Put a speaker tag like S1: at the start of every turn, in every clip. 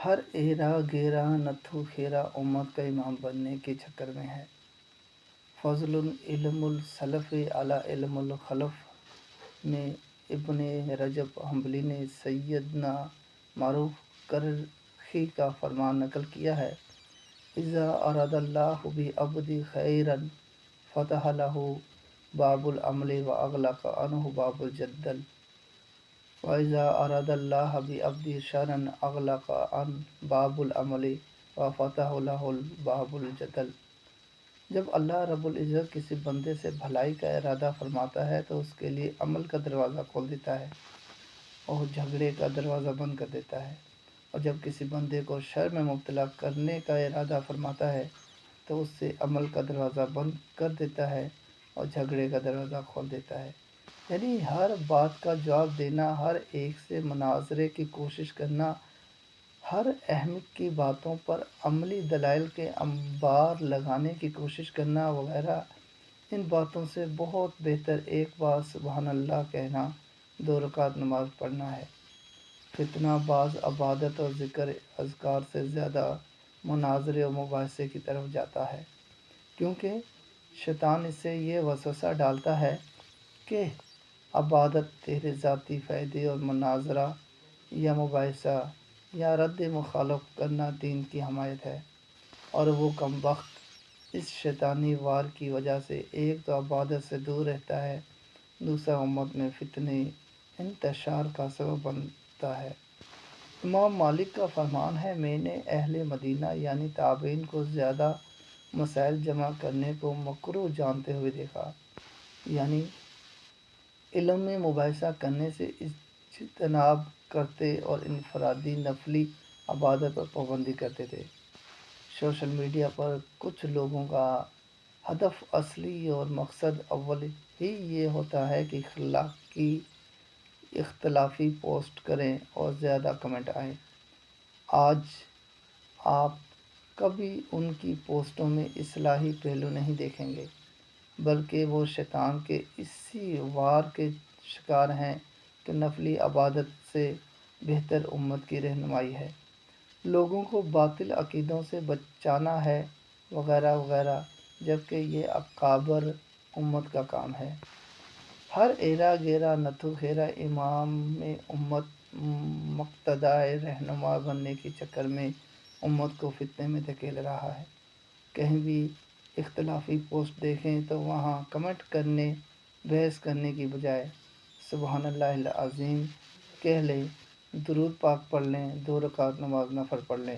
S1: ہر ایرا گیرا نتھو خیرا امت کا امام بننے کے چکر میں ہے۔ فضل علم السلف علی علم الخلف میں ابن رجب حنبلی نے سیدنا معروف کرخی کا فرمان نقل کیا ہے: اذا اراد اللہ بعبد خیرا فتح لہ باب العمل واغلق عنہ باب الجدل، وَإِذَا أَرَادَ اللَّهُ بِعَبْدِهِ شَرًّا أَغْلَقَ عَنْهُ بَابَ الْعَمَلِ وَفَتَحَ لَهُ بَابَ الْجَدَلِ۔ جب اللہ رب العزت کسی بندے سے بھلائی کا ارادہ فرماتا ہے تو اس کے لیے عمل کا دروازہ کھول دیتا ہے اور جھگڑے کا دروازہ بند کر دیتا ہے، اور جب کسی بندے کو شر میں مبتلا کرنے کا ارادہ فرماتا ہے تو اس سے عمل کا دروازہ بند کر دیتا ہے اور جھگڑے کا دروازہ کھول دیتا ہے۔ یعنی ہر بات کا جواب دینا، ہر ایک سے مناظرے کی کوشش کرنا، ہر اہم کی باتوں پر عملی دلائل کے انبار لگانے کی کوشش کرنا وغیرہ، ان باتوں سے بہت بہتر ایک بار سبحان اللہ کہنا، 2 رکعت نماز پڑھنا ہے۔ فتنہ باز عبادت اور ذکر اذکار سے زیادہ مناظرے اور مباحثے کی طرف جاتا ہے، کیونکہ شیطان اسے یہ وسوسہ ڈالتا ہے کہ عبادت تیرے ذاتی فائدے اور مناظرہ یا مباحثہ یا رد مخالف کرنا دین کی حمایت ہے، اور وہ کم بخت اس شیطانی وار کی وجہ سے ایک تو عبادت سے دور رہتا ہے، دوسرا امت میں فتنے انتشار کا سبب بنتا ہے۔ امام مالک کا فرمان ہے: میں نے اہل مدینہ یعنی تابعین کو زیادہ مسائل جمع کرنے کو مکروہ جانتے ہوئے دیکھا، یعنی علم میں مباحثہ کرنے سے اجتناب کرتے اور انفرادی نفلی عبادت پر پابندی کرتے تھے۔ سوشل میڈیا پر کچھ لوگوں کا ہدف اصلی اور مقصد اول ہی یہ ہوتا ہے کہ اختلافی پوسٹ کریں اور زیادہ کمنٹ آئیں۔ آج آپ کبھی ان کی پوسٹوں میں اصلاحی پہلو نہیں دیکھیں گے، بلکہ وہ شیطان کے اسی وار کے شکار ہیں کہ نفلی عبادت سے بہتر امت کی رہنمائی ہے، لوگوں کو باطل عقیدوں سے بچانا ہے وغیرہ وغیرہ، جبکہ یہ اکابر امت کا کام ہے۔ ہر ایرا گیرا نتھو خیرا امام امت مقتدائے رہنما بننے کے چکر میں امت کو فتنے میں دھکیل رہا ہے۔ کہیں بھی اختلافی پوسٹ دیکھیں تو وہاں کمنٹ کرنے، بحث کرنے کی بجائے سبحان اللہ العظیم کہہ لیں، درود پاک پڑھ لیں، 2 رکعت نماز نفل پڑھ لیں،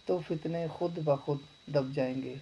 S1: تو فتنے خود بخود دب جائیں گے۔